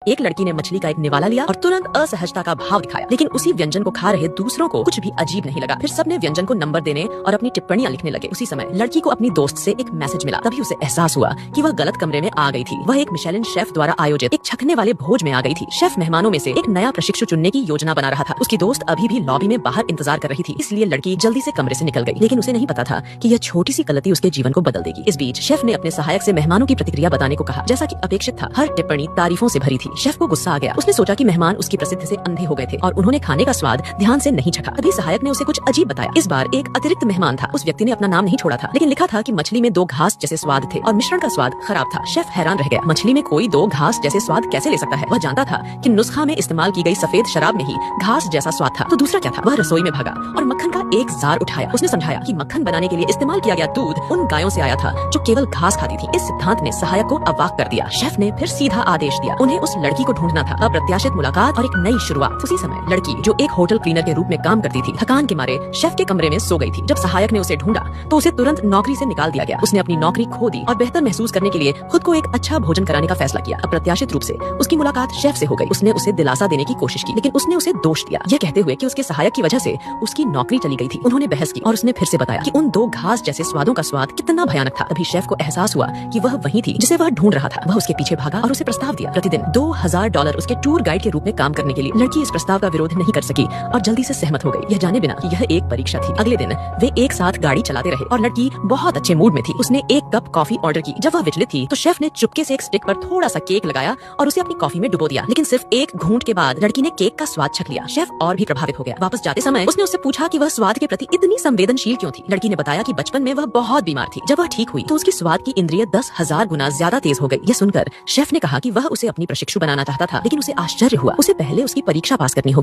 एक लड़की ने मछली का एक निवाला लिया और तुरंत असहजता का भाव दिखाया, लेकिन उसी व्यंजन को खा रहे दूसरों को कुछ भी अजीब नहीं लगा। फिर सबने व्यंजन को नंबर देने और अपनी टिप्पणियां लिखने लगे। उसी समय लड़की को अपनी दोस्त से एक मैसेज मिला। तभी उसे एहसास हुआ कि वह गलत कमरे में आ गई थी। वह एक मिशेलिन शेफ द्वारा आयोजित एक छकने वाले भोज में आ गई थी। शेफ मेहमानों में से एक नया प्रशिक्षु चुनने की योजना बना रहा था। उसकी दोस्त अभी भी लॉबी में बाहर इंतजार कर रही थी, इसलिए लड़की जल्दी से कमरे से निकल गई। लेकिन उसे नहीं पता था कि यह छोटी सी गलती उसके जीवन को बदल देगी। इस बीच शेफ ने अपने सहायक से मेहमानों की प्रतिक्रिया बताने को कहा। जैसा कि अपेक्षित था, हर टिप्पणी तारीफों से भरी थी। शेफ को गुस्सा आ गया। उसने सोचा कि मेहमान उसकी प्रसिद्धि से अंधे हो गए थे और उन्होंने खाने का स्वाद ध्यान से नहीं चखा। तभी सहायक ने उसे कुछ अजीब बताया। इस बार एक अतिरिक्त मेहमान था। उस व्यक्ति ने अपना नाम नहीं छोड़ा था, लेकिन लिखा था कि मछली में 2 घास जैसे स्वाद थे और मिश्रण का स्वाद खराब था। शेफ हैरान रह गया। मछली में कोई 2 घास जैसे स्वाद कैसे ले सकता है? वह जानता था कि नुस्खा में इस्तेमाल की गई सफेद शराब में ही घास जैसा स्वाद था, तो दूसरा क्या था? वह रसोई में भागा और मक्खन का एक जार उठाया। उसने समझाया कि मक्खन बनाने के लिए इस्तेमाल किया गया दूध उन गायों से आया था जो केवल घास खाती थी। इस सिद्धांत ने सहायक को अवाक कर दिया। शेफ ने फिर सीधा आदेश दिया। उन्हें उस लड़की को ढूंढना था। अप्रत्याशित मुलाकात और एक नई शुरुआत। उसी समय लड़की, जो एक होटल क्लीनर के रूप में काम करती थी, थकान के मारे शेफ के कमरे में सो गई थी। जब सहायक ने उसे ढूंढा तो उसे तुरंत नौकरी से निकाल दिया गया। उसने अपनी नौकरी खो दी और बेहतर महसूस करने के लिए खुद को एक अच्छा भोजन कराने का फैसला किया। अप्रत्याशित रूप से उसकी मुलाकात शेफ से हो गई। उसने उसे दिलासा देने की कोशिश की, लेकिन उसने उसे दोष दिया, यह कहते हुए कि उसके सहायक की वजह से उसकी नौकरी चली गई थी। उन्होंने बहस की और उसने फिर से बताया कि उन 2 घास जैसे स्वादों का स्वाद कितना भयानक था। तभी शेफ को एहसास हुआ कि वह वही थी जिसे वह ढूंढ रहा था। वह उसके पीछे भागा और उसे प्रस्ताव दिया। प्रतिदिन $2000 उसके टूर गाइड के रूप में काम करने के लिए। लड़की इस प्रस्ताव का विरोध नहीं कर सकी और जल्दी से सहमत हो गई, यह जाने बिना कि यह एक परीक्षा थी। अगले दिन वे एक साथ गाड़ी चलाते रहे और लड़की बहुत अच्छे मूड में थी। उसने 1 कप कॉफी ऑर्डर की। जब वह विचलित थी तो शेफ ने चुपके से एक स्टिक पर थोड़ा सा केक लगाया और उसे अपनी कॉफी में डुबो दिया। लेकिन सिर्फ एक घूंट के बाद लड़की ने केक का स्वाद चख लिया। शेफ और भी प्रभावित हो गया। वापस जाते समय उसने उससे पूछा कि वह स्वाद के प्रति इतनी संवेदनशील क्यों थी। लड़की ने बताया कि बचपन में वह बहुत बीमार थी। जब वह ठीक हुई तो उसकी स्वाद की इंद्रिय 10,000 गुना ज्यादा तेज हो गई। यह सुनकर शेफ ने कहा कि वह उसे अपनी प्रशिक्षु बनाना चाहता था, लेकिन उसे आश्चर्य हुआ। उसे पहले उसकी परीक्षा पास करनी होगी।